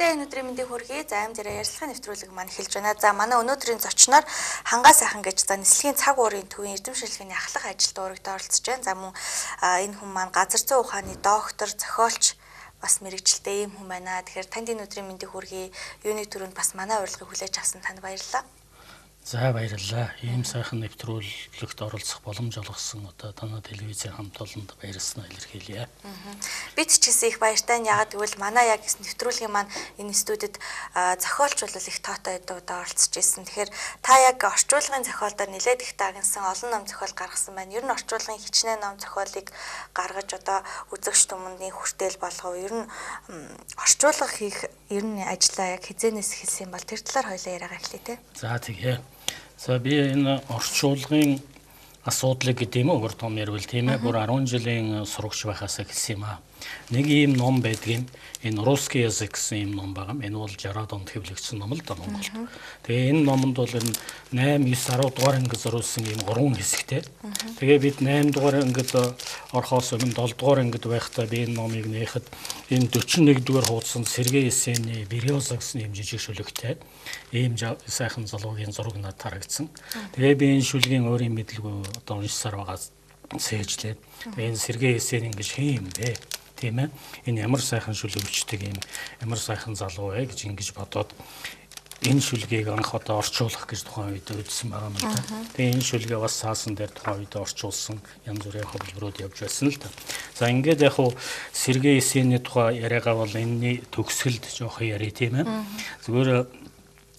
Сонсогчдоо энэ өдрийн мэндийг хүргэе. За аим зэрэг ярилцлагын нэвтрүүлэг маань эхэлж байна. За манай өнөөдрийн зочноор хангаа сайхан гэж за нислэгийн цаг уурын төвийн эрдэмшилгээний ахлах ажилд урагт оролцож байна. За мөн энэ хүн маань газар зүйн ухааны доктор, зохиолч бас мэрэгчлээ ийм хүн байна. Тэгэхээр танд энэ өдрийн мэндийг хүргэе. Юуны төрөнд бас манай урилгыг хүлээж авсан танд баярлалаа. За баярлалаа. Ийм сайхан нэвтрүүлэгт оролцох боломж олгосон одоо танай телевизийн хамт олонд баярлалаа илэрхийлье. Бид ч гэсэн их баяртай. Яг тэгвэл манай яг нэвтрүүлгийн маань энэ студид зохиолч бол их тоотой удаа оролцож ирсэн. Тэгэхээр та яг орчуулгын зохиолдоор нэлээд их дагнсан олон ном зохиол гаргасан байна. Ер нь орчуулгын хичнээн ном зохиолыг гаргаж одоо үзэгч түмэндийн хүртэл болгов. Ер нь орчуулга хийх ер нь ажлаа яг хизээнээс эхэлсэн бол тэр талаар хоёлаа яриагаа эхлэе те. За тэгээ. За би энэ орчуулгын асуудлыг гэдэг юм уу өөр том ярил тийм ээ бүр 10 жилийн сурагч байхаас эхэлсэн юм аа. Нэг ийм ном байдгийн энэ русский язык гэсэн ийм ном байгаа. Энэ бол 60-аад онд хэвлэгдсэн ном л да Монголд. Тэгээ энэ номонд бол энэ 8, 9, 10 дугаар ангид зориулсан ийм 3 хэсэгтэй. Тэгээ бид 8 дугаар ангид орохоос өмнө 7 дугаар ангид байхдаа би энэ номыг нээхэд энэ 41 дугаар хуудсанд Сергей Есенин Береза гэсэн ийм жижиг шүлэгтэй ийм сайхан залуугийн зураг надад харагдсан. Тэгээ би энэ шүлгийн өөрийн мэдлгүй одоо уншсаар байгаа сээжлээд энэ Сергей Есенин гэж хэм бэ? Тийм ээ. Энэ ямар сайхан шүлэг өчтөг юм ямар сайхан залуу вэ гэж ингэж бодоод энэ шүлгийг анх одоо орчуулах гэж тухайн үед үзсэн байгаа юм л да. Тэгээ энэ шүлгээ бас саасан дээр тухайн үед орчуулсан янз бүрийн хөтөлбөрүүд явж байсан л да. За ингээд яг хуу Сергей Есенины тухай яриагаа бол энэний төгсгөлд жоох яри тийм ээ. Зүгээр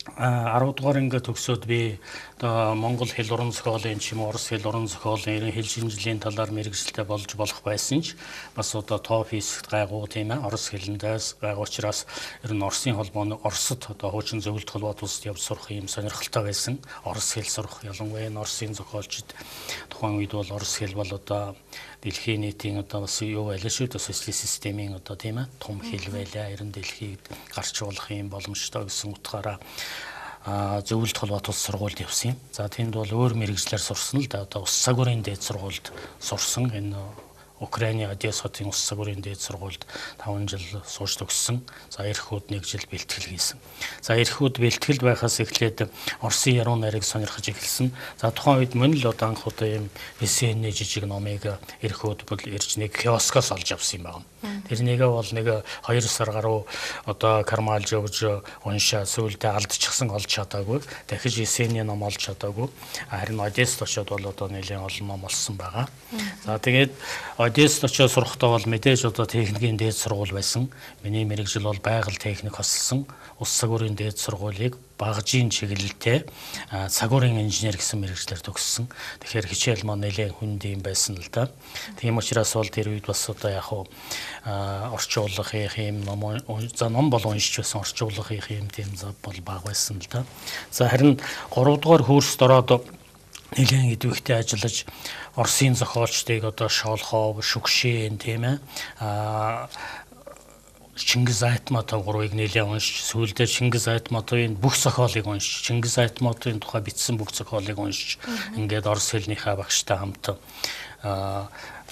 10 дугаар ингээд төгсөөд би одоо Монгол хэл уран зохиолын ч юм уу Орос хэл уран зохиолын ерөн хэл шинжилгээний талаар мэргэжилтэй болж болох байсан ч бас одоо топ хийсгт гайгуу тийм ээ Орос хэлэндээс гайгуу учраас ер нь Оросын холбооны Оросд одоо хуучин зөвлөлт холбоот улсад явж сурах юм сонирхолтой байсан. Орос хэл сурах ялангуяа энэ Оросын зохиолчид тухайн үед бол Орос хэл бол одоо дэлхийн нийтийн одоо бас юу байлаа шүү дээ социалист системийн одоо тийм ээ том хэл байлаа. Ерөн дэлхийг гарчуулах юм боломжтой гэсэн утгаараа зөвлөлт холбоот улс сургуульд явсан юм. За тэнд бол өөр мэрэгчлэр сурсан л да одоо ус цагуурын дээд сургуульд сурсан энэ Украины Одессатын ус цагуурын дээд сургуульд 5 жил сууж төгссөн. За эрхүүд 1 жил бэлтгэл хийсэн. За эрхүүд бэлтгэлд байхаас эхлээд Оросын яруу найрыг сонирхож эхэлсэн. За тухайн үед мөн л одоо анх удаа юм Есенины жижиг номыг эрхүүд бол ирж нэг киоскоос олж авсан юм байна. Тэрнийгээ бол нэг 2 сар гаруй одоо кармалж өгж уншаа сүүлдээ алдчихсан олж чадаагүй. Дахиж Есенины ном олж чадаагүй. Харин Одессад очиод бол одоо нэлээд олон ном олсон байгаа. За тэгээд Одессад очиод сурахдаа бол мэдээж одоо техникийн дээд сургууль байсан. Миний мэргэжил бол байгаль техник хослсон. Ус цагуурын дээд сургуулийг багжийн чиглэлтэй цагуурын инженер гэсэн мэргэжлэр төгссөн. Тэгэхээр хичээл маань нэлээд хүнд юм байсан л да. Тийм учраас бол тэр үед бас одоо яг хуу орчуулга хийх юм ном за ном бол уншиж байсан орчуулга хийх юм тийм зав бол бага байсан л да. За харин 3 дугаар курст ороод нэлээд идэвхтэй ажиллаж Оросын зохиолчдыг одоо Шолхов, Шүкшин тийм ээ Чингис Айтматов гурвыг нэлээд уншиж сүүлдээ Чингис Айтматовын бүх зохиолыг уншиж Чингис Айтматовын тухай бичсэн бүх зохиолыг уншиж ингээд Орос хэлнийхээ багштай хамт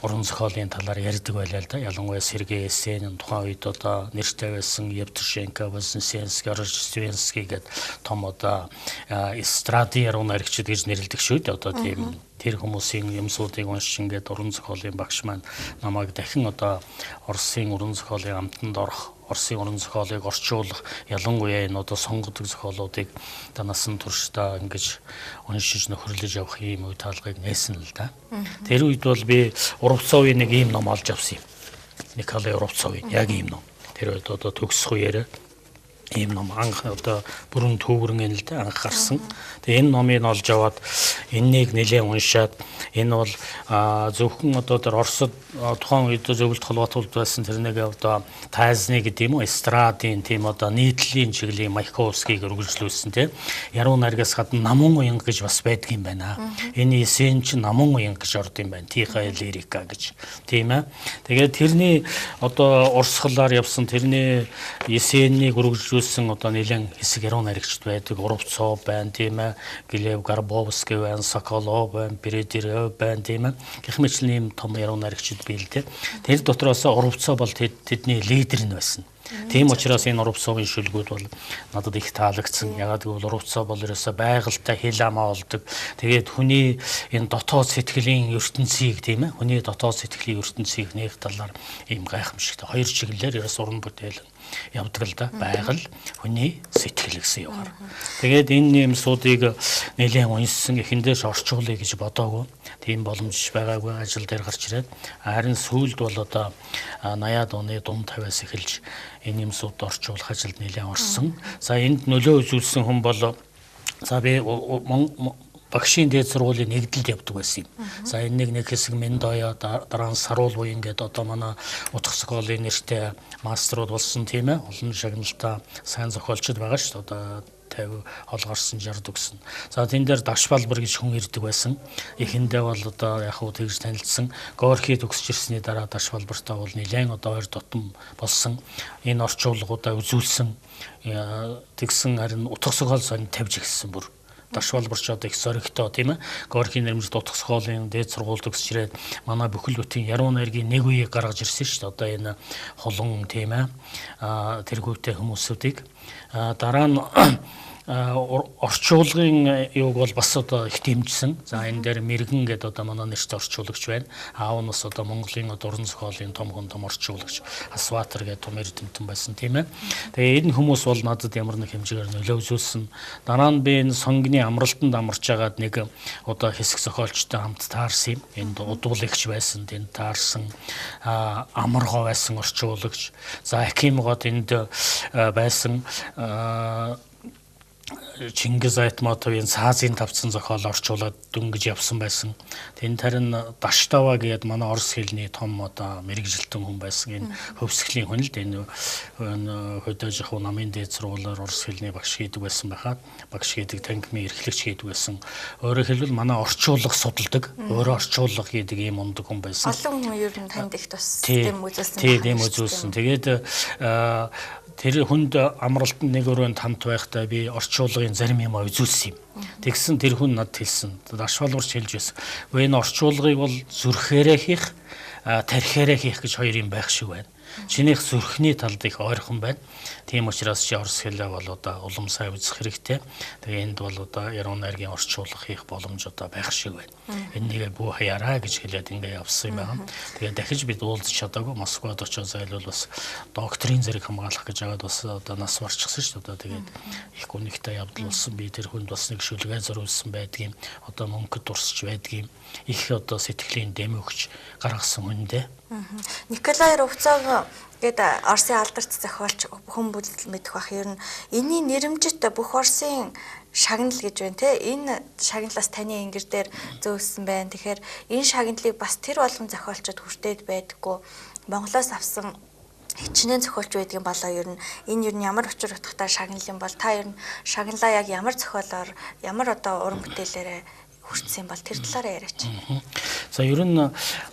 уран зохиолын талаар ярьдаг байлаа л да. Ялангуяа Сергей Есенин тухайн үед одоо нэртэй байсан Евтушенко, Вознесенский, Рождественский гэдэг том одоо эстрадын яруу найрагчид гэж нэрлэдэг шүү дээ. Одоо тийм тэр хүмүүсийн юмсуудыг уншиж ингээд уран зохиолын багш маань намайг дахин одоо Оросын уран зохиолын амтанд орох Оросын уран зохиолыг орчуулах ялангуяа энэ одоо сонгодог зохиолуудыг одоо насан туршдаа ингэж уншиж нөхөрлөж явах ийм үе таалгыг нээсэн л да. Тэр үед бол би Урвцовын нэг ийм ном олж авсан юм. Николай Урвцовын яг ийм ном. Тэр үед одоо төгсөх үеэр ийм ном анх одоо бүрэн төвөрнг л да анх гарсан. Тэгээ энэ номыг олж аваад энэнийг нэлээд уншаад энэ бол зөвхөн одоо тэр Оросд тухайн үед зөвлөлт холбоотолд байсан тэрнийг одоо тайзны гэдэг юм уу эстрадын тийм одоо нийтлэлийн чиглэлийн Маяковскийг үргэлжлүүлсэн тийм яруу найргаас гадна намун уянг гэж бас байдаг юм байна. Энэ Есенин ч намун уянг гэж орд юм байна. Тихая лирика гэж тийм ээ. Тэгээд тэрний одоо урсгалаар явсан тэрний Есенинийг үргэлжлүүлсэн одоо нэлээд хэсэг яруу найрагчд байдаг. Урвцов байна тийм ээ. Глеб Горбовский байна, Соколов байна, Бередерев байна тийм ээ. Гэх мэтлэн ийм том яруу найрагчид бий л дээ. Тэр дотроос Урвцов бол тэдний лидер нь байсан. Тийм учраас энэ урвцовын шүлгүүд бол надад их таалагдсан. Ягаад гэвэл урвцов бол ерөөсө байгальтай хэл амаа болдог. Тэгээд хүний энэ дотоод сэтгэлийн ертөнцийг тийм ээ, хүний дотоод сэтгэлийн ертөнцийг нээх талаар ийм гайхамшигтай хоёр чиглэлээр ерөөсө уран бүтээл явдаг л да. Байгаль, хүний сэтгэл гэсэн югаар. Тэгээд энэ юмсуудыг нэлээд уншсан эхэндээс орчуулъя гэж бодоогүй. Тийм боломж байгаагүй, ажил дээр гарч ирээд харин сүүлд бол одоо 80-аад оны дунд 50-аас эхэлж энэ юмсууд орчуулах ажилд нэлээд орсон. За энд нөлөө үзүүлсэн хүн бол за би багшийн дээд сургуулийн нэгдэлд явдаг байсан юм. За энэ нэг хэсэг Мендоё дараа нь Саруул буян гэдэг одоо манай утга зохиолын нэртэй мастерууд болсон тийм ээ. Олон шагналтай сайн зохиолчд байгаа шүү дээ. Одоо 50 хол гарсан 60 төгсөн. За тэн дээр Даш Балбар гэж хүн ирдэг байсан. Эхэндээ бол одоо яг хөө тэгж танилцсан. Горхи төгсөж ирсний дараа Даш Балбартай бол нэлээд одоо хоёр дотн болсон. Энэ орчуулгуудаа үзүүлсэн. Тэгсэн харин утга зохиол сонь тавьж ирсэн бүр. Даш Балбарч одоо их зоригтой тийм ээ. Горхийн нэрмжид утга зохиолын дээд сургууль төгсөж ирээд манай бүхэл бүтэн яруу найргийн нэг үеийг гаргаж ирсэн шүү дээ. Одоо энэ холон тийм ээ. Тэргүүтээ хүмүүсүүдийг дараа нь орчуулгын юуг бол бас одоо их дэмжсэн. За энэ дээр Мэргэн гэдэг одоо манай нэртэй орчуулагч байна. Аавнаас одоо Монголын уран зохиолын том орчуулагч Асватар гэдэг том эрдэмтэн байсан тийм ээ. Тэгээ энэ хүмүүс бол надад ямар нэг хэмжээгээр нөлөө үзүүлсэн. Дараа нь би энэ сонгны амралтанд амарч байгаад нэг одоо хэсэг зохиолчтой хамт таарсан юм. Энд удуулагч байсан, тэнд таарсан амаргоо байсан орчуулагч. За Акимгоод энд байсан Чингис Айтматовын Саазын тавцсан зохиол орчуулад дөнгөж явсан байсан. Тэнд харин Даштава гэдэг манай орос хэлний том одоо мэрэгжилтэн хүн байсан. Энэ хөвсглийн хүн л дээ. Энэ хөдөөжих намын дээд сургуулиар орос хэлний багш хийдэг байсан байхад багш хийдэг танхимын эрхлэгч хийдэг байсан. Өөрөөр хэлбэл манай орчуулга судалдаг, өөрөө орчуулга хийдэг ийм ундаг хүн байсан. Олон хүн ер нь танд их тус тийм үзүүлсэн. Тийм үзүүлсэн. Тэгээд тэр хүнд амралтанд нэг өрөөнд хамт байхдаа би орчуулгын зарим юм үзүүлсэн юм. Тэгсэн тэр хүн надад хэлсэн. Даш Балбарч хэлж байсан. Энэ орчуулгыг бол зүрхээрээ хийх, тархиараа хийх гэж хоёр юм байх шиг байна. Чинийх зүрхний талд их ойрхон байна. Тийм учраас чи орос хэлээ бол одоо улам сайн үзэх хэрэгтэй. Тэгээ энд бол одоо яруу найргийн орчуулга хийх боломж одоо байх шиг байна. Энийгээ бүү хаяараа гэж хэлээд ингээ явсан юм байна. Тэгээ дахиж бид уулзч чадаагүй Москвад очиж зайлвал бас докторийн зэрэг хамгаалах гэж аваад бас одоо нас барчихсан шүү дээ. Тэгээд их гүнигтэй явдал болсон. Би тэр хүнд бас нэг шүлгээ зориулсан байдгийн. Одоо мөнгөд дурсч байдгийн. Их одоо сэтгэлийн дэм өгч гаргасан хүндээ. Николай Рувцов гэдэг Оросын алдарт зохиолч хүн бүлд мэдэх бах. Ер нь энэний нэрмжит бүх Оросын шагнал гэж байна те. Энэ шагналаас таны ингэр дээр зөөсөн байна. Тэгэхээр энэ шагналыг бас тэр болгон зохиолчид хүртээд байдаггүй. Монголоос авсан хичнээн зохиолч байдгийн болоо ер нь энэ ер нь ямар учир утгатай шагнал юм бол та ер нь шагналаа яг ямар зохиолоор ямар одоо уран бүтээлээрээ хүртсэн бол тэр талаараа яриач. За ер нь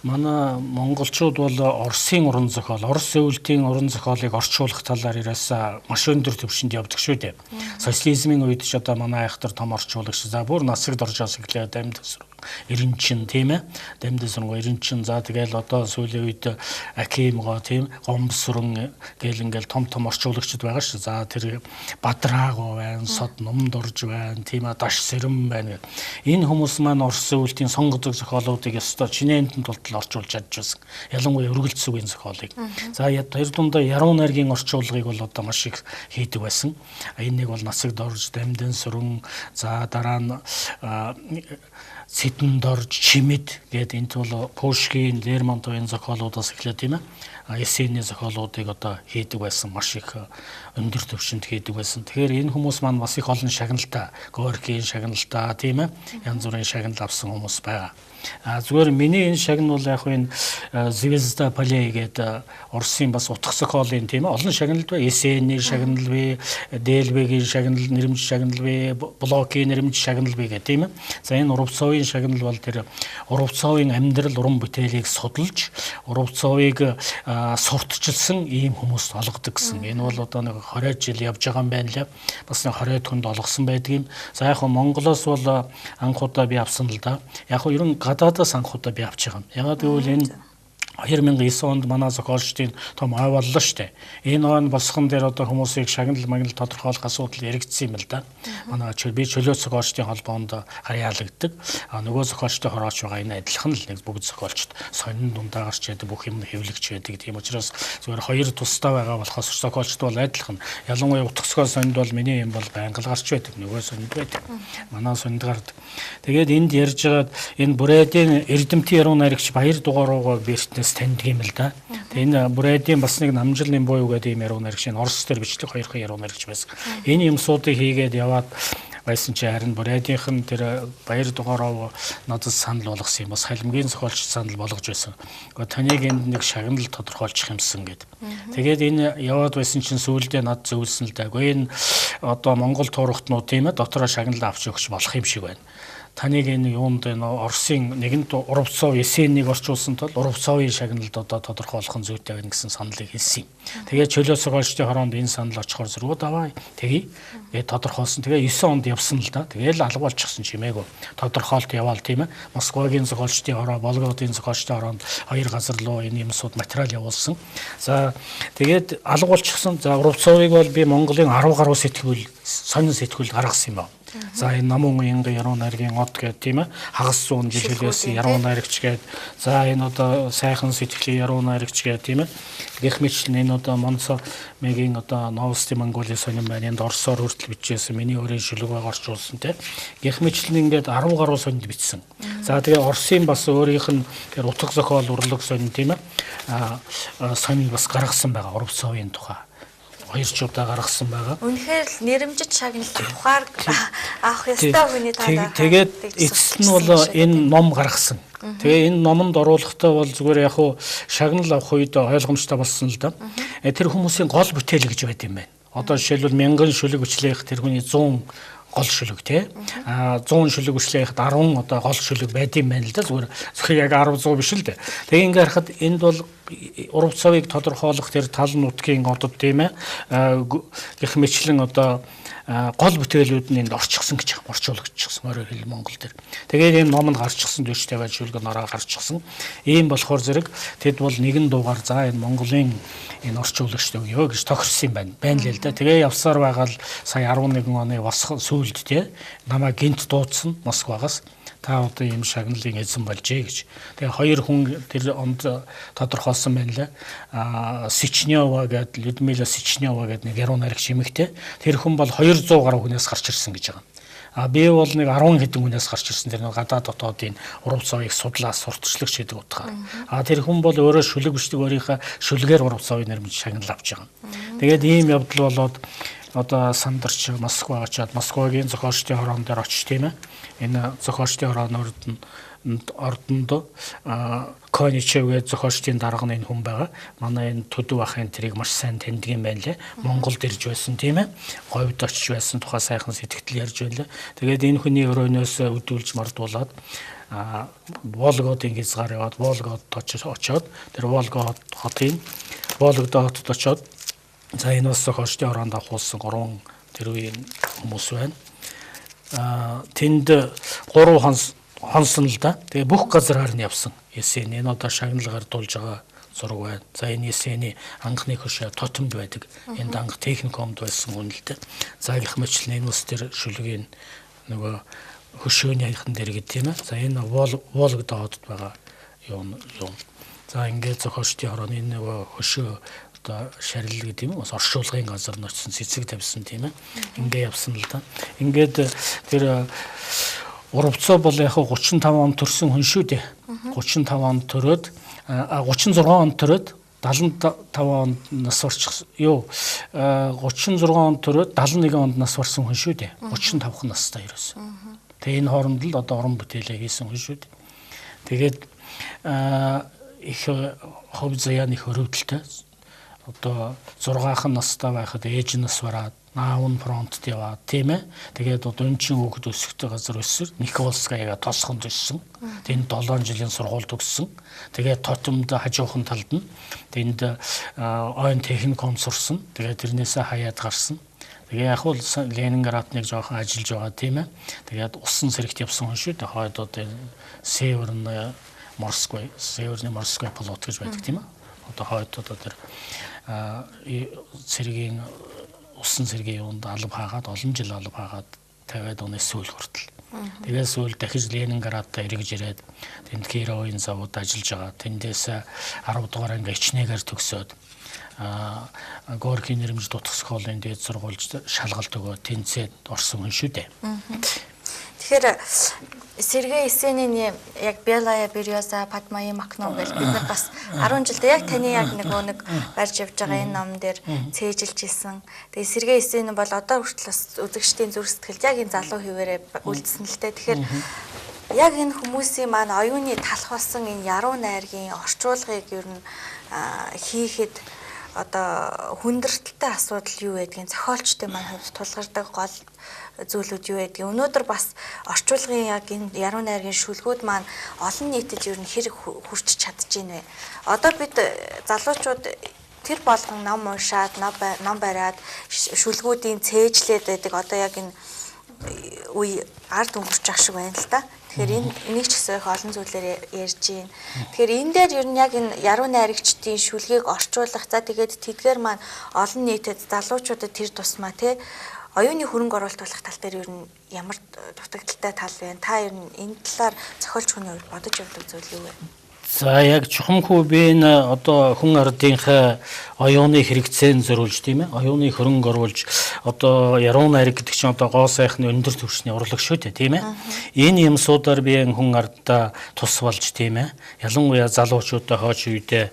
манай монголчууд бол Оросын уран зохиол, Орос зөвлөлтийн уран зохиолыг орчуулах талаар ерөөсөө маш өндөр түвшинд явдаг шүү дээ. Социализмын үед ч одоо манай айхтар том орчуулагч за бүр насагд оржоос эхлээд амьд Эренчин тийм ээ. Дамдын сургууль Эренчин за тэгэл одоо сүүлийн үед Акимгоо тийм Гомбсүрэн гэл ингээл том орчуулагчд байгаа шүү. За тэр Бадраагоо байна, Сод Номдорж байна, тийм ээ Даш Сэрэм байна. Энэ хүмүүс маань Орос зөвлөлтийн сонгодог зохиолуудыг ёстой чинээнд тултал орчуулж чадчихсан. Ялангуяа өргөлцөгийн зохиолыг. За тэр дундаа яруу найргийн орчуулгыг бол одоо маш их хийдэг байсан. Энэ нэг бол насагд орж Дамдын сүрэн за дараа нь Сэдэн дорж чимэд гэдэг энэ бол Пушкин, Лермонтовын зохиолуудаас эхлээд тийм ээ. Есенийн зохиолуудыг одоо хийдэг байсан, маш их өндөр түвшинд хийдэг байсан. Тэгэхээр энэ хүмүүс маань бас их олон шагналтай, Горкийн шагналтай тийм ээ. Янз бүрийн шагнал авсан хүмүүс байгаа. Зүгээр миний энэ шагнал бол яг энэ Звезда Полей гэдэг Оросын бас утга зохиолын тийм ээ олон шагнал бай. Есенийн шагнал бай, Дэлбэгийн шагнал, нэрмж шагнал бай, Блокийн нэрмж шагнал бай гэх тийм ээ. За энэ Урвцовын шагнал бол тэр Урвцовын амьдрал уран бүтээлийг судалж, Урвцовыг сурталчилсан ийм хүмүүст олгодог гэсэн. Энэ бол одоо нэг 20 жил явж байгаа юм байна лээ. Бас нэг 20 хүнд олгосон байдаг юм. За яг Монголоос бол анх удаа би авсан л да. Яг ер нь гадаадаас анх удаа би авч байгаа юм. Ягаад гэвэл энэ 2009 онд манай зохиолчдын том ой боллоо штэ. Энэ ой нь босхон дээр одоо хүмүүсийг шагнал магнал тодорхойлох асуудал яригдсан юм л да. Манай би чөлөө зохиолчдын холбоонд харьяалагддаг. Нөгөө зохиолчтой хорооч байгаа энэ адилхан л нэг бүгд зохиолчд сонин дундаа гарч яадаг бүх юм хэвлэгч байдаг. Тийм учраас зүгээр хоёр тусдаа байгаа болохоос зохиолчд бол адилхан. Ялангуяа утгасгоо сонинд бол миний юм бол байнга л гарч байдаг. Нөгөө сонинд байдаг. Манай сонинд гардаг. Тэгээд энд ярьж байгаад энэ Бүрээдийн Эрдэмтэн яруу найрагч Баяр Дугааруугаа бэртнээс таньдаг юм л да. Тэгээ энэ Бүрээдийн бас нэг намжлын буй гэдэг юм яруу найрагч энэ Орос төр бичлэг хоёрхан яруу найрагч байсан. Энэ юмсуудыг хийгээд яваад байсан чи харин Бүрээдийнхэн тэр Баяр Дугааруу надад санал болгосон юм. Бас халимгийн зохиолч санал болгож байсан. Гэхдээ таныг энд нэг шагнал тодорхойлчих юмсан гэд. Тэгээд энэ яваад байсан чинь сүүлдээ над зөвлөсөн л да. Гэхдээ энэ одоо Монгол туурахтнууд тийм ээ дотороо шагнал авч өгч болох юм шиг байна. Таныг энэ юунд энэ Оросын нэгэнт Уравцов Есенийг орчуулсан тул Уравцовын шагналд одоо тодорхойлох нь зүйтэй байна гэсэн саналыг хэлсэн юм. Тэгээд чөлөө зохиолчдын хороонд энэ санал очихоор зөргөө даваа тэгье. Тэгээд тодорхойлсон. Тэгээд 9 онд явсан л да. Тэгээд л алга болчихсон чимээгүй. Тодорхойлт яваал тийм ээ. Москвагийн зохиолчдын хороо, Волгодын зохиолчдын хороонд хоёр газар руу энэ юмсууд материал явуулсан. За тэгээд алга болчихсон. За Уравцовыг бол би Монголын 10 гаруй сэтгүүл сонин сэтгүүл гаргасан юм байна. За энэ намун янга яруу найргийн од гэдэг тийм ээ хагас 100 жил хилээс яруу найрагч гэдэг. За энэ одоо сайхан сэтгэлийн яруу найрагч гэдэг тийм ээ. Гэх мэт энэ одоо Монцо мегийн одоо Новости Монголын сонин байна. Энд Оросоор хүртэл бичсэн. Миний өөрийн шүлэг баг орчуулсан тийм. Гэх мэт ингээд 10 гаруй сонинд бичсэн. За тэгээ Оросын бас өөрийнх нь тэр утга зохиол урлаг сонин тийм ээ. Сонин бас гаргасан байгаа Уравцовын тухай. Хоёр чуудаа гаргасан байгаа. Үнэхээр л нэрмжит шагнал тухаар авах ёстой хүний талаар. Тэгээд эцэст нь бол энэ ном гаргасан. Тэгээ энэ номонд оруулахдаа бол зүгээр яг хуу шагнал авах үед ойлгомжтой болсон л да. Тэр хүмүүсийн гол бүтээл гэж байд юм байна. Одоо жишээлбэл 1000 шүлэг бичлэх тэр хүний 100 гол шүлэг тий 100 шүлэг бичлэхэд 10 одоо гол шүлэг байд юм байна л да. Зүгээр яг 10 100 биш л дээ. Тэгээ ингээ харахад энд бол Уравцовыг тодорхойлох тэр тал нутгийн одод тийм ээ гэх мэтлэн одоо гол бүтээлүүд нь энд орчихсон гэж орчуулагдчихсан өөрөөр хэл Монгол дээр. Тэгээд энэ номонд гарчихсан 40 тавиад шүлэг нороо гарчихсан. Ийм болохоор зэрэг тэд бол нэгэн дуугаар за энэ Монголын энэ орчуулагчд өгөө гэж тохирсон юм байна л да. Тэгээ явсаар байгаа л сая 11 оны босхон сүүлд тий намаа гинт дуудсан Москвагаас та одоо ийм шагналын эзэн болжээ гэж. Тэгээ хоёр хүн тэр онд тодорхойлсон байна лээ. Сичнева гэдэг Людмила Сичнева гэдэг нэг яруу найрагч эмэгтэй. Тэр хүн бол 200 гаруй хүнээс гарч ирсэн гэж байгаа. Би бол нэг 10 хэдэн хүнээс гарч ирсэн. Тэр нэг гадаад дотоодын Уравцовыг судлаа сурталчлагч гэдэг утгаар. Тэр хүн бол өөрөө шүлэг бичдэг өөрийнхөө шүлгээр Уравцовын нэрмж шагнал авч байгаа. Тэгээд ийм явдал болоод одоо сандарч Москва очиад Москвагийн зохиолчдын хорон дээр очиж тийм ээ. Энэ зохиолчдын хороонд ордонд Коничев гэдэг зохиолчдын дарга энэ хүн байгаа. Манай энэ төдөв ахын тэрийг маш сайн таньдаг юм байна лээ. Монголд ирж байсан тийм ээ. Говьд очиж байсан тухай сайхан сэтгэл ярьж байна лээ. Тэгээд энэ хүний өрөөнөөс өдүүлж мордуулаад Волгодын хязгаар яваад Волгодд очиод тэр Волгод хотын Вологда хотод очиод за энэ бас зохиолчдын хороонд авахулсан 3 тэр үеийн хүмүүс байна. Тэнд 3 хонсон л да. Тэгээ бүх газраар нь явсан. Есен энэ одоо шагналгаар дуулж байгаа зураг байна. За энэ Есений анхны хөшөө тотомд байдаг. Энд анх техникумд байсан хүн л дээ. За гэх мэтлэн энэ ус тэр шүлгийн нөгөө хөшөөний аяхан дээр гэдэг тийм ээ. За энэ Вологда хотод байгаа юм. За ингээд зохиолчдын хорооны энэ нөгөө хөшөө одоо шарил гэдэг юм уу бас оршуулгын газар нь очсон цэцэг тавьсан тийм ээ. Ингээ явсан л да. Ингээд тэр Уравцов бол яг 35 он төрсэн хүн шүү дээ. 35 он төрөөд 36 он төрөөд 75 онд нас орчихсон. 36 он төрөөд 71 онд нас барсан хүн шүү дээ. 35 настай ерөөсөн. Тэгээ энэ хооронд л одоо орон бүтээлээ хийсэн хүн шүү дээ. Тэгээд их хов заяаны хөрөвдөлтэй одоо 6 настай байхад ээж нас бараад наавн фронтд яваад тийм ээ. Тэгээд одоо өнчин хүүхэд өсөхтэй газар өссөр Николскаяга тосхонд өссөн. Тэнд 7 жилийн сургууль төгссөн. Тэгээд тотомд хажуухан талд нь тэнд ойн техникум сурсан. Тэгээд тэрнээсээ хаяад гарсан. Тэгээ яг бол Ленинградныг жоохон ажиллаж байгаа тийм ээ. Тэгээд усан сэрэгт явсан хүн шүү дээ. Хойд одоо Северн морской, северный морской плот гэж байдаг тийм ээ. Одоо хойд одоо тэр цэргийн усан цэргийн юунд алба хаагаад олон жил алба хаагаад тавиад оны сүүл хүртэл. Тэгээд сүүл дахиж Ленинградта эргэж ирээд тэнд Кировын завод ажиллаж байгаа. Тэндээс 10 дугаар анги ичнээгээр төгсөөд Горький нэрмж дутх сколын дээд сургуульд шалгалт өгөө тэнцээд орсон хүн шүү дээ. Тэгэхээр Сергей Есенины яг Белая береза, Падмаи Макно гэж бид нар бас 10 жилдээ яг таны яг нэг барьж явж байгаа энэ ном дээр цээжилж исэн. Тэгээ Сергей Есенин бол одоо хүртэл бас үзэгчдийн зүрх сэтгэлд яг энэ залуу хэвээрээ үлдсэн л дээ. Тэгэхээр яг энэ хүмүүсийн маань оюуны талх болсон энэ яруу найргийн орчуулгыг ер нь хийхэд одоо хүндрэлтэй асуудал юу байдгийг зохиолчтой маань хувьд тулгардаг гол зүйлүүд юу байдгийг өнөөдөр бас орчуулгын яг энэ яруу найргийн шүлгүүд маань олон нийтэд ер нь хэрэг хүрч чадчихжээ. Одоо бид залуучууд тэр болгон ном уншаад, ном бариад шүлгүүдийн цээжлээд байдаг. Одоо яг энэ үе ард өнгөрч ах шиг байна л да. Тэгэхээр энийг ч гэсэн их олон зүйлээр ярьж байна. Тэгэхээр энэ дээр ер нь яг энэ яруу найрагчдын шүлгийг орчуулах, за тэгээд тэдгээр маань олон нийтэд залуучуудад тэр тусмаа те оюуны хөрөнгө оруулалт болох тал дээр ер нь ямар дутагдaltaй тал байна? Та ер нь энэ талаар зохиолч хүний хувьд бодож явдаг зүйл юу вэ? За яг чухамхүү би энэ одоо хүн ардынхаа оюуны хэрэгцээнд зориулж тийм ээ оюуны хөрөнгө оруулж одоо яруу найраг гэдэг чинь одоо гоо сайхны өндөр түвшний урлаг шүү дээ тийм ээ энэ юмсуудаар би хүн ардаа тус болж тийм ээ ялангуяа залуучуудаа хойш үедээ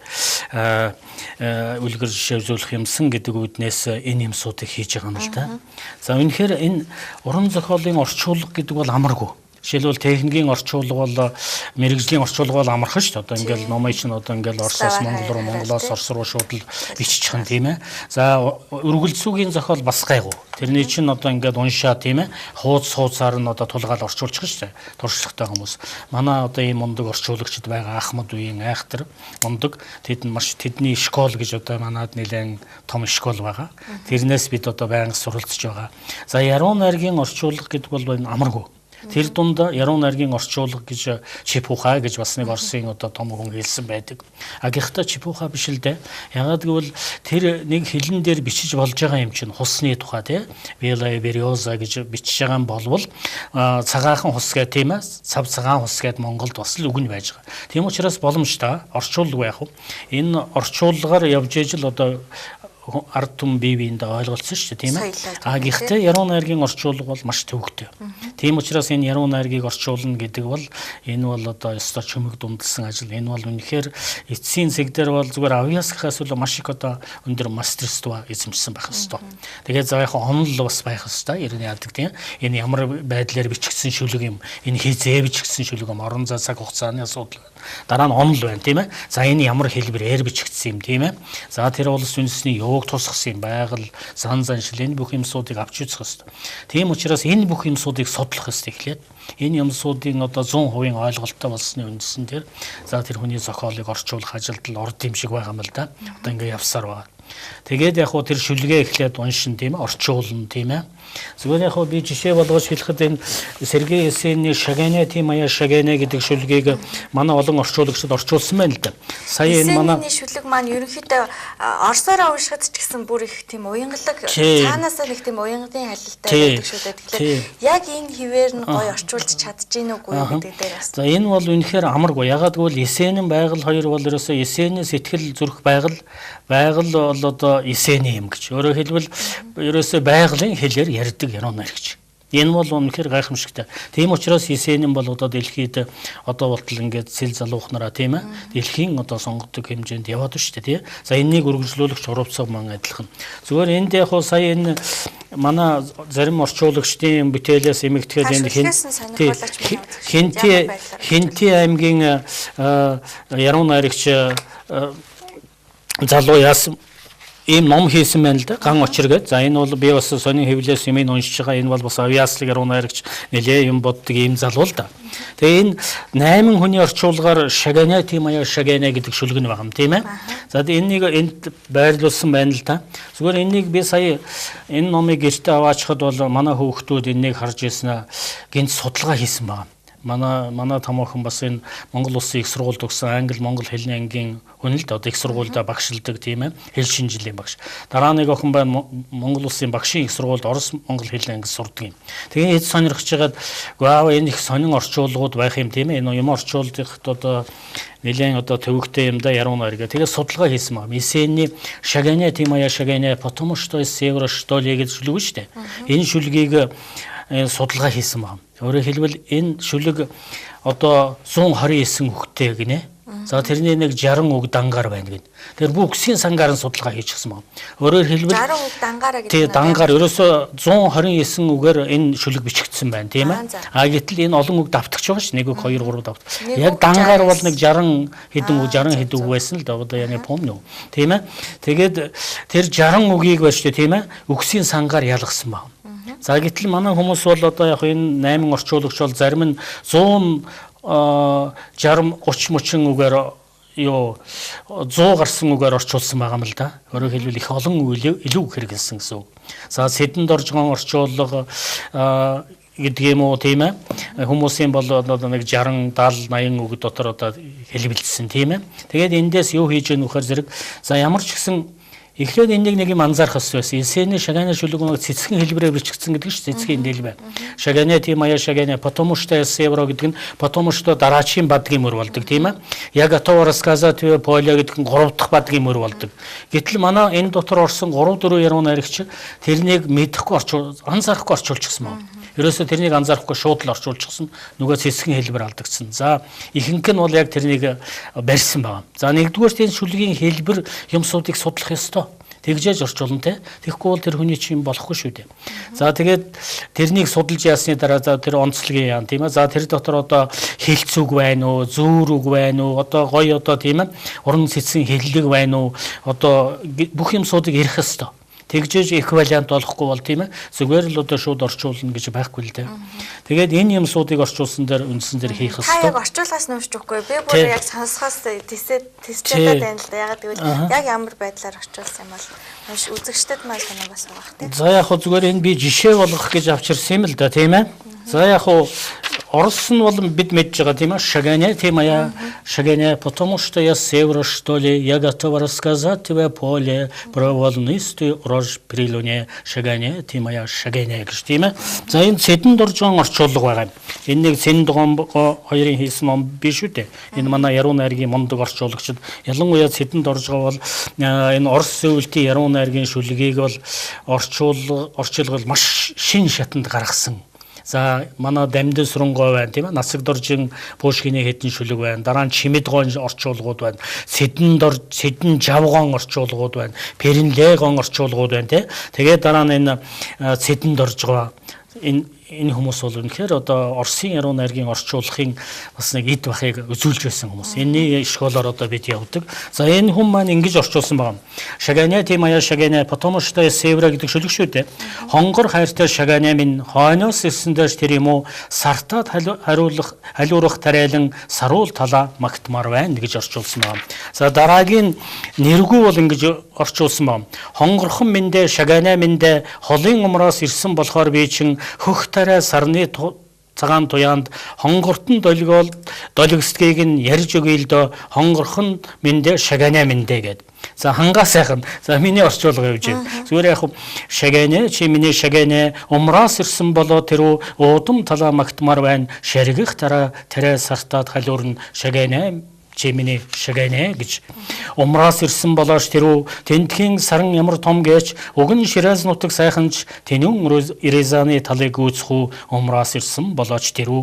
үлгэр жишээлжүүлэх юмсан гэдэг үүднээс энэ юмсуудыг хийж байгаа юм л да. За үнэхээр энэ уран зохиолын орчуулга гэдэг бол амаргүй. Жишээлбэл техникийн орчуулга бол мэрэгжлийн орчуулга бол амархан шүү дээ. Одоо ингээл номын чинь одоо ингээл Оросоос Монгол руу, Монголоос Орос руу шууд л бичиж чхан тийм ээ. За өргөлцүүгийн зохиол бас гайгүй. Тэрний чинь одоо ингээд уншаа тийм ээ. Хуудсаар нь одоо тулгаал орчуулчих шүү дээ. Туршлагатай хүмүүс. Манай одоо ийм мундаг орчуулагчид байгаа Ахмад үеийн айхтар мундаг. Тэд маш тэдний школ гэж одоо манад нэлээд том школ байгаа. Тэрнээс бид одоо байнга суралцж байгаа. За яруу найргийн орчуулга гэдэг бол амаргүй. Тэр дунд яруу найргийн орчуулга гэж Чепуха гэж бас нэг Оросын одоо том хүн хэлсэн байдаг. А гэхдээ Чепуха биш л дээ. Ягаад гэвэл тэр нэг хэлэн дээр бичиж болж байгаа юм чинь хусны тухай тий. Белая береза гэж бичиж байгаа юм болвол цагаахан хус гэх тийм ээ. Цав цагаан хус гэд Монголд бас л үг нь байж байгаа. Тийм учраас боломжтой орчуулга байх уу. Энэ орчуулгаар явж ижил одоо ард түмэн бие биендээ ойлголцсон шүү дээ тийм ээ. А гэхдээ яруу найргийн орчуулга бол маш төвөгтэй. Тийм учраас энэ яруу найргийг орчуулна гэдэг бол энэ бол одоо ёстой чөмөг дундалсан ажил. Энэ бол үнэхээр эцсийн зэг дээр бол зүгээр авьяасгахаас үл маш их одоо өндөр мастерства эзэмшсэн байх ёстой. Тэгээд за яг онол бас байх ёстой. Ерний яадаг тийм. Энэ ямар байдлаар бичигдсэн шүлэг юм. Энэ хизээ бичигдсэн шүлэг юм. Орон зай цаг хугацааны асуудал. Дараа нь онол байна тийм ээ. За энэ ямар хэлбэрээр бичигдсэн юм тийм ээ. За тэр улс үндэсний юуг тусгасан юм байгаль зан заншил энэ бүх юмсуудыг авч үзэх ёстой. Тийм учраас энэ бүх юмсуудыг судлах ёстой эхлээд энэ юмсуудын одоо 100% ойлголттой болсны үндсэн дээр за тэр хүний зохиолыг орчуулах ажилд орд юм шиг байгаа юм л да. Одоо ингээ явсаар байгаа. Тэгээд яг хуу тэр шүлгээ эхлээд уншин тийм ээ орчуулна тийм ээ. Зүгээр яг хуу би жишээ болгож хэлэхэд энэ Сергей Есенины Шагане тийм ая Шагане гэдэг шүлгийг манай олон орчуулагчид орчуулсан байна л да. Сая энэ манай шүлэг маань ерөнхийдөө орсоор уншихад ч гэсэн бүр их тийм уянгалаг цаанаасаа нэг тийм уянгатын халилтай байдаг шүү дээ. Тэгэхээр яг энэ хിവэр нь гоё орчуулж чадчихээн үгүй гэдэг дээр бас. За энэ бол үнэхээр амаргүй. Ягаад гэвэл Есенин байгаль хоёр бол ерөөсөө Есенийн сэтгэл зүрх байгаль бол одоо Есенийн юм гэж. Өөрөөр хэлбэл ерөөсөө байгалийн хэлээр ярьдаг яруу найрагч. Энэ бол үнэхээр гайхамшигтай. Тийм учраас Есенин бол одоо дэлхийд одоо болтол ингээд сэл залуухнараа тийм ээ дэлхийн одоо сонгодог хэмжээнд яваад шүү дээ тий. За энэнийг үргэлжлүүлэгч урвцаг маань адилхан. Зүгээр энд яг сая энэ манай зарим орчуулагчдын бүтээлээс эмэгтгэхэд энэ Хинти аймгийн яруу найрагч залуу яасан ийм ном хийсэн байна л да. Ган очир гээд. За энэ бол би бас сонин хэвлээс юм уншиж байгаа. Энэ бол бас авьяаслаг яруу найрагч нэлээ юм боддог ийм залуу л да. Тэгээ энэ 8 хүний орчуулгаар Шагане тийм аяа Шагане гэдэг шүлэг нь байгаа юм тийм ээ. За энийг энд байрлуулсан байна л да. Зүгээр энийг би сая энэ номыг гэртээ аваачихад бол манай хүүхдүүд энийг харж ирсэн гинт судалгаа хийсэн байгаа. манай томоохон бас энэ Монгол Улсын их сургуульд өгсөн англи монгол хэлний ангийн хүн л одоо их сургуульд багшилдаг тийм ээ, хэл шинжилгээ багш. Дараа нэг охин байна Монгол Улсын багшийн их сургуульд орос монгол хэлний анги сурдаг юм. Тэгээ хэд сонирхож байгаад гоо энэ их сонин орчуулгууд байх юм тийм ээ. Энэ юм орчуулдагт одоо нэлээд одоо төвөгтэй юм да яруу найрга. Тэгээ судалгаа хийсэн маа. Мессений шагане тимая шагане потому что из севера что ли гэж шүлэг шүү дээ. Энэ шүлгийг судалгаа хийсэн маа. Өөрөөр хэлбэл энэ шүлэг одоо 129 үгтэй гинэ. За тэрний нэг 60 үг дангаар байна гин. Тэр бүгсийн сангаар нь судалгаа хийчихсэн маа. Өөрөөр хэлбэл 60 үг дангаараа гэдэг. Тий, дангаар ерөөсө 129 үгээр энэ шүлэг бичигдсэн байна, тийм ээ. Гэтэл энэ олон үг давтагч байгаа ш. 1 үг 2 3 давтаг. Яг дангаар бол нэг 60 хэдэн үг 60 хэд үг байсан л да. Одоо я не помню. Тийм ээ. Тэгээд тэр 60 үгийг байна шүү дээ, тийм ээ. Үгсийн сангаар ялгасан маа. За гэтэл манай хүмүүс бол одоо яг энэ 8 орчуулагч бол зарим нь 100 60 30 30 үгээр юу 100 гарсан үгээр орчуулсан байгаа юм л да. Өөрөөр хэлбэл их олон илүү хэрэгэлсэн гэсэн үг. За сэдэнд орж байгаа орчуулга гэдэг юм уу тийм ээ. Хүмүүсийн бол одоо нэг 60 70 80 үг дотор одоо хэлбэлсэн тийм ээ. Тэгээд эндээс юу хийж яах вэ зэрэг за ямар ч гэсэн эхлээд энийг нэг юм анзаарах хэрэгтэй байсан. Эсэний шаганы шүлэг нэг цэцгийн хэлбэрээр бичигдсэн гэдэг чинь цэцгийн дэлбэ. Шаганы тимая шаганы потому что севро гэдэг нь потому что дараачийн бадгийн мөр болдог тийм ээ. Яг готово рассказать поле гэдэг нь 3 дахь бадгийн мөр болдог. Гэтэл манай энэ дотор орсон 3 4 яруу найрагч тэрнийг мэдэхгүй анзаарахгүй орчуулчихсан маа. Ерөөсө тэрнийг анзаарахгүй шууд л орчуулчихсан. Нөгөө цэцгийн хэлбэр алдагдсан. За ихэнх нь бол яг тэрнийг барьсан байна. За нэгдүгээр энэ шүлгийн хэлбэр юмсуудыг судлах ёстой. Тэгжээж орчуулна те. Тэгэхгүй бол тэр хүний чинь болохгүй шүү дээ. За тэгээд тэрнийг судалж яасны дараа за тэр онцлогийн яан тийм ээ. За тэр дотор одоо хэлцүүг байна уу, зүүр үг байна уу, одоо гоё одоо тийм ээ. Уран цэцгийн хэллэг байна уу, одоо бүх юмсуудыг ярих ёстой. Тэгжээж эквивалент болохгүй бол тийм ээ. Зүгээр л одоо шууд орчуулна гэж байхгүй л дээ. Тэгээд энэ юмсуудыг орчуулсан дээр үндсэн дээр хийх ёстой. Та яг орчуулгаас нүүжчихгүй. Би бүр яг сонсохоос тестээд байна л да. Яг тэгвэл яг ямар байдлаар орчуулсан юм бол үзэгчдэд маань сонирхол бас байгаа хэрэг. За яг хөө зүгээр энэ би жишээ болгох гэж авчирсан юм л да тийм ээ. За яг хөө орос нь бол бид мэдж байгаа тийм ээ. Шагане тимая шагане потому что я севера что ли я готова рассказать тебе поле про волнистый рож прилуне шагане тимая шагане гэж тийм ээ. За энэ сэдэнд орж байгаа орчуулга байгаа. Энэ нэг Сэдэнд хоёрын хийсэн ном биш үү дээ. Энэ манай яруу найргийн мундаг орчуулагчид ялангуяа Сэдэнд орж байгаа бол энэ орос сөүлтийн яруу найргийн шүлгийг бол орчуулга маш шин шатанд гаргасан. За манай Дамдын Сүрэнгой байна тийм ээ. Насаг доржин Пушкиний хэдэн шүлэг байна. Дараа нь Чимэд гон орчуулгууд байна. Сэдэн Жавгон орчуулгууд байна. Перинлегон орчуулгууд байна тийм. Тэгээд дараа нь энэ Сэдэнд орж байгаа энэ хүмүүс бол үнэхээр одоо Оросын яруу найргийн орчуулгын бас нэг эд бахыг үзүүлж байсан хүмүүс. Энэний школоор одоо бид явдаг. За энэ хүн маань ингэж орчуулсан байна. Шагане тимая шагане потому что севера гэдэг шүлэг шүү дээ. Хонгор хайртай шагане минь хойноос ирсэндэж тэр юм уу сартад халиурах тариалан саруул талаа магтмаар байна гэж орчуулсан байна. За дараагийн нэргүй бол ингэж орчуулсан байна. Хонгорхон миндэ шагане миндэ холын умраас ирсэн болохоор би чин хөх тарай сарны цагаан туяанд хонгортон долгисдгийг нь ярьж өгье л дөө хонгорхон миндэ шагане миндэ гэд. За хангаа сайхан. За миний орчуулга явж байна. Зүгээр яг шагане чи миний шагане умраас ирсэн болоо тэр уудам талаа магтмаар байна. Шаргих тарай сартаад халуурн шагане чимэний шагане гэж умраас ирсэн болооч тэрүү тентхийн саран ямар том гэж өгн Шираз нутаг сайханч тэнүн Рязаны талыг үүсхүү умраас ирсэн болооч тэрүү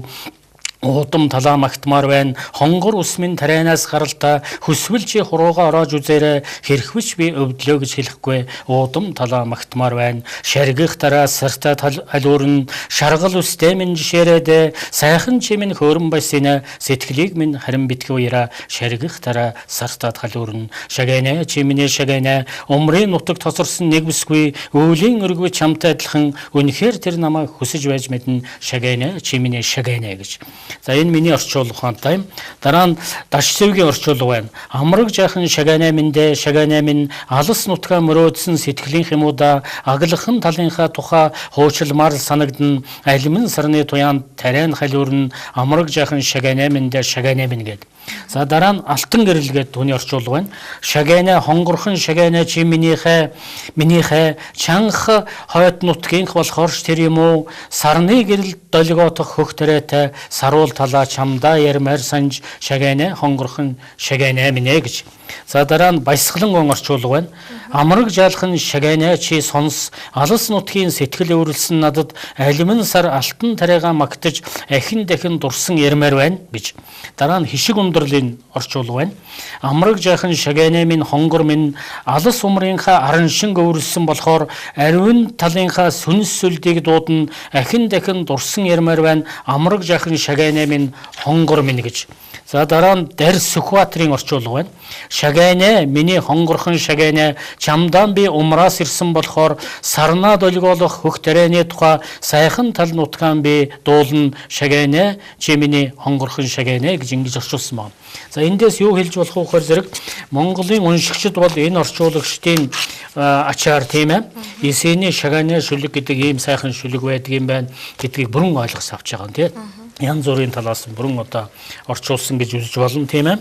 уудам талаа магтмаар байна. Хонгор усмын тарианаас гаралта хөсвөл чи хурууга ороож үзээрэй. Хэрхвч би өвдлөө гэж хэлэхгүй. Уудам талаа магтмаар байна. Шаргих тараа сарта халуурн шаргал үстэй минь жишээрээд сайхан чимэн хөөрөн байсна. Сэтгэлийг минь харин битгий уяра. Шаргих тараа сарта халуурн шагане чимэний шагане умрын нутаг тосорсон нэг бүсгүй өвлийн өргөв чамтай адилхан үнэхээр тэр намайг хүсэж байж мэднэ. Шагане чимэний шагане гэж За энэ миний орчуулга ухаантай юм. Дараа нь Дашцэвгийн орчуулга байна. Амраг жаахан шагаанаа минь шагаанаа минь алс нутгаа мөрөөдсөн сэтгэлийн хэмуда аглахын талынхаа тухай хуучилмаар санагдана. Алимын сарны туяан тарайн халиурн амраг жаахан шагаанаа минь шагаанаа минь гэдэг. За дараа нь алтан гэрэл гэдэг түүний орчуулга байна. Шагаанаа хонгорхон шагаанаа чи минийхээ чанх хойд нутгийнх болохоорч тэр юм уу сарны гэрэл долгоотох хөх тариатай саруул талаа чамдаа ярмаар санж шагаанаа хонгорхон шагаанаа минь гэж. За дараа нь баясгалан гон орчуулга байна. Амраг жаалхан шагаанаа чи сонс алс нутгийн сэтгэл өөрлөсөн надад алимын сар алтан тариагаа магтаж ахин дахин дурсан ярмаар байна гэж. Дараа нь хишиг ундралын орчуулга байна. Амраг жаахан шагаанаа минь хонгор минь алс умрынхаа араншин өөрлөсөн болохоор ариун талынхаа сүнс сүлдийг дуудана ахин дахин дурсан ярмаар байна. Амраг жаахан шагаанаа минь хонгор минь гэж. За дараа нь Дарс Сүхбаатарын орчуулга байна. Шагаанаа миний хонгорхон шагаанаа чамдаан би умраас ирсэн болохоор сарнаа долгоолох хөх тарианы тухай сайхан тал нутгаан би дуулна шагаанаа чи миний хонгорхон шагаанаа гэж ингэж орчуулсан байна. За эндээс юу хэлж болох вэ гэхээр зэрэг Монголын уншигчид бол энэ орчуулагчдын ачаар тийм ээ Есений шагаанаа шүлэг гэдэг ийм сайхан шүлэг байдаг юм байна гэдгийг бүрэн ойлгож авч байгаа юм тийм. Янз бүрийн талаас бүрэн одоо орчуулсан гэж үзэж болно тийм ээ.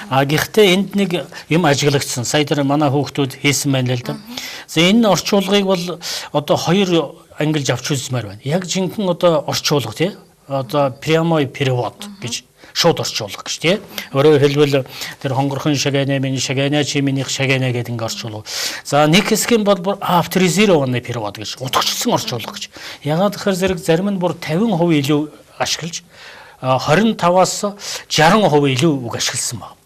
Гэхдээ энд нэг юм ажиглагдсан. Сая дээр манай хүүхдүүд хийсэн байна л да. За энэ орчуулгыг бол одоо хоёр ангилж авч үзмээр байна. Яг жинхэнэ одоо орчуулга тийм. Одоо прямой перевод гэж шууд орчуулга гэж тийм. Өөрөөр хэлбэл тэр хонгорхон шагаанаа минь шагаанаа чи минийх шагаанаа гэдэг ингэ орчуулга. За нэг хэсэг нь бол авторизированный перевод гэж утгачлсан орчуулга гэж. Ягаад гэхээр зэрэг зарим нь бүр 50% илүү ашиглаж 25-аас 60% илүү үг ашигласан байна.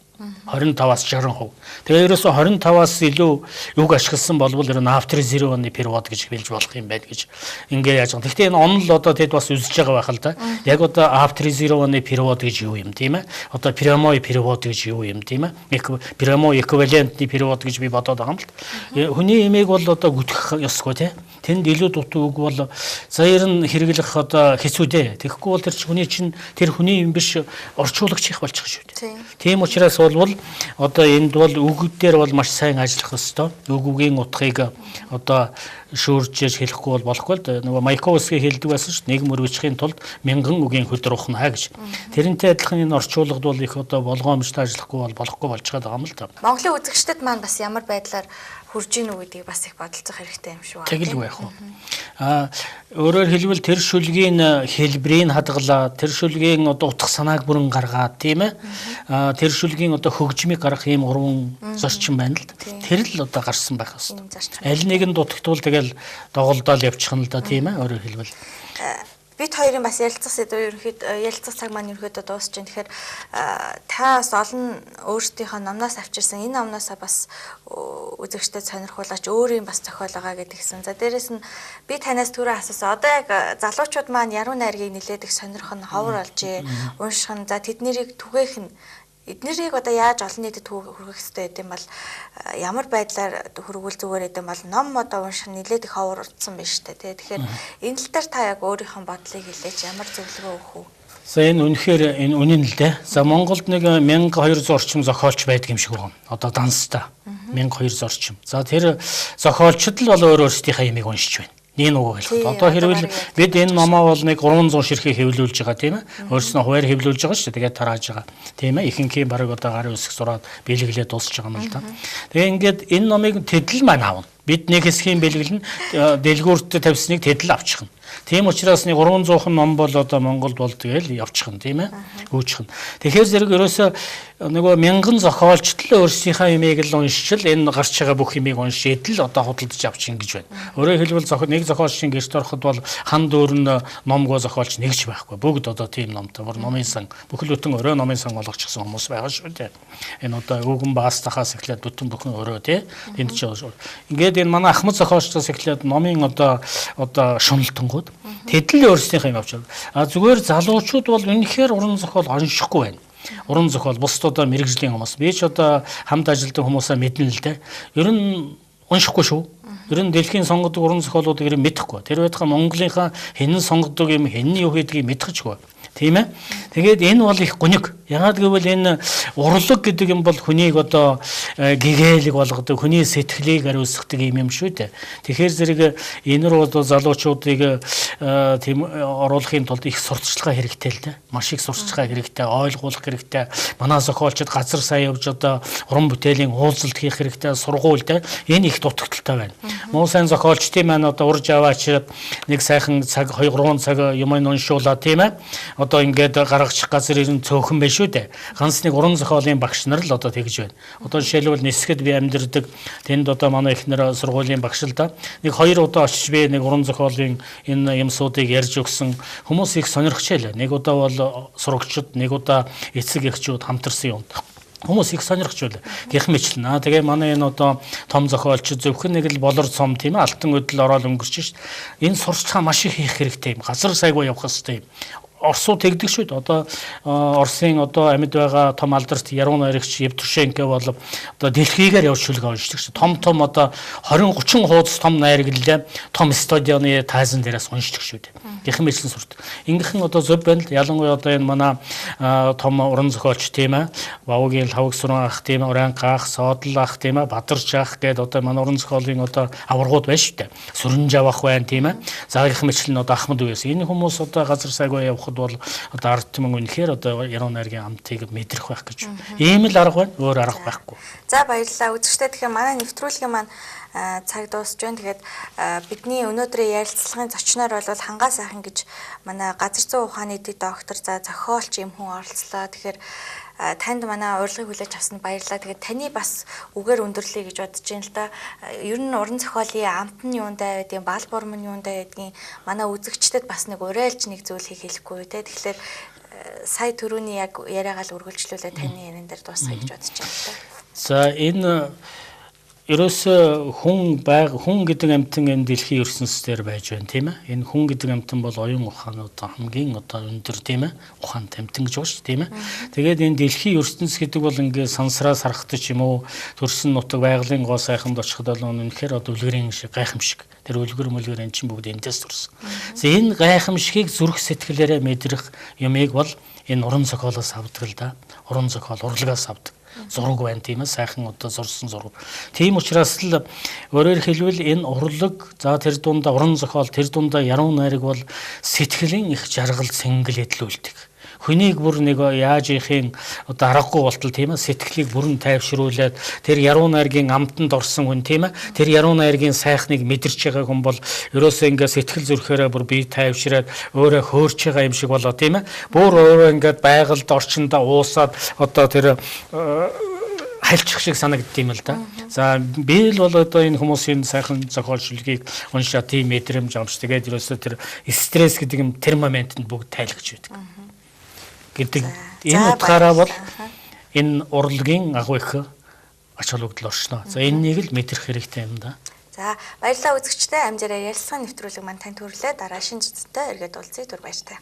25-аас 60%. Тэгээ ерөөсө 25-аас илүү үг ашигласан болвол ер нь авторизированный перевод гэж хэлж болох юм байна гэж ингээ яаж байгаа. Гэхдээ энэ онол одоо тэд бас үзэж байгаа байх л да. Яг одоо авторизированный перевод гэж юу юм тийм ээ? Одоо прямой перевод гэж юу юм тийм ээ? Прямой эквивалентный перевод гэж би бодоод байгаа юм л. Хүний имийг бол одоо гүтгэх ёсгүй тийм. Тэнд илүү дутуу үг бол заяр нь хэрэглэх одоо хэцүү дээ. Тэгэхгүй бол тэр хүний чинь тэр хүний юм биш орчуулагч их болчих шүү дээ. Тийм учраас бол одоо энд бол үгүүдээр бол маш сайн ажиллах ёстой. Үгүүгийн утгыг одоо шүүржээж хэлэхгүй бол болохгүй л да. Нөгөө Маяковский хэлдэг байсан шүү дээ. Нэг мөрөвчхийн тулд мянган үгийн хөдөр ухна гэж. Тэрнтэй адилхан энэ орчуулагд бол их одоо болгоомжтой ажиллахгүй бол болохгүй болж байгаа юм л да. Монголын үзэгчдэд маань бас ямар байдлаар хүрж ийн үү гэдгийг бас их бодолцох хэрэгтэй юм шүү. Тэгэлгүй яах вэ? Өөрөөр хэлбэл тэр шүлгийн хэлбэрийг хадгалаад тэр шүлгийн одоо утга санааг бүрэн гаргаад тийм ээ. Тэр шүлгийн одоо хөгжмийг гаргах ийм гурван зорчин байна л да. Тэр л одоо гарсан байх хэвээр. Аль нэг нь дутагдвал тэгэл доголдоол явчих нь л да тийм ээ. Өөрөөр хэлбэл бид хоёрын бас ярилцах цаг маань ерөөдөө дуусч байна. Тэгэхээр та бас олон өөрсдийнхөө номноос авчирсан энэ номноосоо бас үзэгчдэд сонирхуулаач өөрийн бас зохиол байгаа гэдгийгсэн. За дээрэс нь би танаас түрүү асуусан. Одоо яг залуучууд маань яруу найргийг нэлээд их сонирхох нь ховор олжээ. Унших нь за тэднийг түгээх нь эднэрийг одоо яаж олон нийтэд хүргэх хэрэгтэй гэдэг юм бол ямар байдлаар хүргүүл зүгээр гэдэг юм бол ном одоо унших нэлээд их ховор урдсан биш үү те. Тэгэхээр энэ тал дээр та яг өөрийнхөө бодлыг хэлээч ямар зөвлөгөө өгөх үү? За энэ үнэхээр энэ үнэн л дээ. За Монголд нэг 1200 орчим зохиолч байдаг юм шиг байна. Одоо данстай 1200 орчим. За тэр зохиолчд л бол өөр өөрсдийнхээ ямиг уншиж байна. Нэг үг хэлэхэд одоо хэрвэл бид энэ номоо бол нэг 300 ширхэг хэвлүүлж байгаа тийм ээ. Өөрснөө хуваар хэвлүүлж байгаа шүү дээ. Тэгээд тарааж байгаа. Тийм ээ. Ихэнхийн бараг одоо гарын үсэг зураад бэлгэлээ дуусч байгаа юм л да. Тэгээ ингээд энэ номыг тэдэл маань аавна. Бид нэг хэсгийн бэлгэлэн дэлгүүртээ тавьсныг тэдэл авчихна. Тийм учраас нэг 300хан ном бол одоо Монголд бол тэгэл явчихна тийм ээ. Хөөчихнө. Тэгэхээр зэрэг ерөөсөө нөгөө мянган зохиолчд л өөрсдийнхээ юмыг л уншичл энэ гарч байгаа бүх юмыг уншээд л одоо худалдаж авчих гэж байна. Өөрөөр хэлбэл нэг зохиолчийн гэрт ороход бол хан дүүрэн номгоо зохиолч нэгч байхгүй. Бүгд одоо тийм номтой бүр номын сан бүхэл бүтэн өрөө номын сан болгочихсон хүмүүс байгаа шүү дээ. Энэ одоо өвгөн баас тахаас эхлээд бүтэн бүхэн өрөө тийм. Тэнд ч ингээд энэ манай Ахмад зохиолчдоос эхлээд номын одоо шуналтангууд тэдэл өөрсдийнхээ юм авч байгаа. Зүгээр залуучууд бол үнэхээр уран зохиол оншихгүй байна. Уран зохиол бусдуудаа мэрэгжлийн хүмүүс. Би ч одоо хамт ажилладаг хүмүүсээ мэднэ л дээ. Ер нь уншихгүй шүү. Ер нь дэлхийн сонгодог уран зохиолуудыг мэдэхгүй. Тэр байтугай Монголынхаа хэн сонгодог юм, хэн юу хийдгийг мэдчихгүй. Тийм ээ. Тэгээд энэ бол их гуниг. Ягаад гэвэл энэ урлаг гэдэг юм бол хүнийг одоо гэгээлэг болгодог, хүний сэтгэлийг ариусгадаг юм шүү дээ. Тэгэхээр зэрэг энэ рүү бол залуучуудыг тийм оруулахын тулд их сурталчилгаа хэрэгтэй л дээ. Маш их сурталчилгаа хэрэгтэй, ойлгуулах хэрэгтэй. Манай зохиолчид газар сая явж одоо уран бүтээлийн уулзалт хийх хэрэгтэй, сургууль дээ. Энэ их дутагдaltaй байна. Муу сайн зохиолчдын маань одоо урж аваач нэг сайхан цаг 2-3 цаг юм уншуулаа тийм ээ. Одоо ингээд гаргачих газар ирэн цөөхөн байна шүү дээ. Ганц нэг уран зохиолын багш нар л одоо тэгж байна. Одоо жишээлбэл Нисгэд би амьдардаг тэнд одоо манай эхнэр сургуулийн багш л да. Нэг 2 удаа очиж би нэг уран зохиолын энэ юмсуудыг ярьж өгсөн хүмүүс их сонирхчихлаа. Нэг удаа бол сурагчид, нэг удаа эцэг эхчүүд хамтарсан юм. Хүмүүс их сонирхч байл. Гэх мэтлэн. Тэгээ манай энэ одоо том зохиолч зөвхөн нэг л болор цом тийм ээ алтан өдөл ороод өнгөрч шít. Энэ сурчлагаа маш их хийх хэрэгтэй юм. Газар сайгүй явах хэрэгтэй юм. Орсууд тэгдэг шүү дээ. Одоо Оросын одоо амьд байгаа том алдарт Яруу найрагч Евтушенко бол одоо дэлхийгээр явж шүлгээ уншдаг шүү. Том одоо 20-30 хуудас том найраглалаа том стадионы тайзан дээрээс уншдаг шүү дээ. Гэх мэтлэн сурт. Ингэхэн одоо зөв байна л. Ялангуяа одоо энэ манай том уран зохиолч тийм ээ. Вавгийн Лавг Сүрэн ах тийм ээ. Уран гаах, Содол ах тийм ээ. Бадарч ах гэдэг одоо манай уран зохиолын одоо аваргууд байна шүү дээ. Сүрэнж авах байна тийм ээ. За гэх мэтлэн одоо Ахмад үеэс энэ хүмүүс одоо газар сайгүй явах бол одоо ард түмэн үнэхээр одоо Яруу найргийн амтыг мэдрэх байх гэж. Ийм л арга байна, өөр арга байхгүй. За баярлалаа. Үзэгчдээ тэгэхээр манай нэвтрүүлгийн маань цаг дуусж байна. Тэгээд бидний өнөөдрийн ярилцлагын зочноор бол Хангай сайхан гэж манай газар зүйн ухааны дэд доктор за зохиолч юм хүн оролцлоо. Тэгэхээр танд манай урилгыг хүлээж авсанд баярлалаа. Тэгээд таны бас үгээр өндөрлөе гэж бодож байна л да. Ер нь уран зохиолын амт нь юундаа байдгийг, бал бурмын юундаа байдгийг манай үзэгчдэд бас нэг уриалж нэг зүйлийг хэлэхгүй те. Тэгэхээр сая түрүүний яг яриагаал үргэлжлүүлээ таны яриан дээр дуусгая гэж бодож байна л да. За энэ ерөөсөө хүн гэдэг амьтан энэ дэлхийн ертөнцийн дээр байж байна тийм ээ. Энэ хүн гэдэг амьтан бол оюун ухаанууд хамгийн одоо өндөр тийм ээ. Ухаант амьтан гэж байна шүү тийм ээ. Тэгээд энэ дэлхийн ертөнц гэдэг бол ингээд сансраа сархтаж юм уу төрсөн нутаг байгалийн гоо сайханд очиход бол үнэхээр одоо үлгэрийн шиг гайхамшиг. Тэр үлгэр мүлгэр эн чинь бүгд эндээс төрсөн. Энэ гайхамшигыг зүрх сэтгэлээрээ мэдрэх юмыг бол энэ уран зохиолоос авдаг л да. Уран зохиол урлагаас авдаг. Зураг байна тийм ээ сайхан одоо зурсан зураг. Тийм учраас л өөрөөр хэлбэл энэ урлаг за тэр дундаа уран зохиол тэр дундаа яруу найраг бол сэтгэлийн их жаргал цэнгэл эдлүүлдэг. Хүнийг бүр нэг яаж ихин одоо аргагүй болтол тийм ээ сэтгэлийг бүрэн тайвшруулад тэр яруу найргийн амтанд орсон хүн тийм ээ тэр яруу найргийн сайхныг мэдэрч байгаа хүн бол ерөөсөө ингээ сэтгэл зүрхээрээ бүр бие тайвшраад өөрөө хөөрч байгаа юм шиг болоо тийм ээ бүр өөрөө ингээд байгальд орчиндаа уусаад одоо тэр хальчих шиг санагдд юм л да. За би л бол одоо энэ хүмүүсийн сайхан зохиолчлогийг уншаа тийм мэдрэмж авч тэгээд ерөөсөө тэр стресс гэдэг юм термометэнд бүгд тайлгч байдаг. Гэдэг энэ утгаараа бол энэ урлагийн агуу их ач холбогдол оршно. За энэнийг л мэдрэх хэрэгтэй юм да. За баярлалаа үзэгчдээ амжаараа ярилцлагын нэвтрүүлэг маань танд хүрэлээ. Дараа шинэ зүйтэй эргээд уулзъя. Түр баяртай.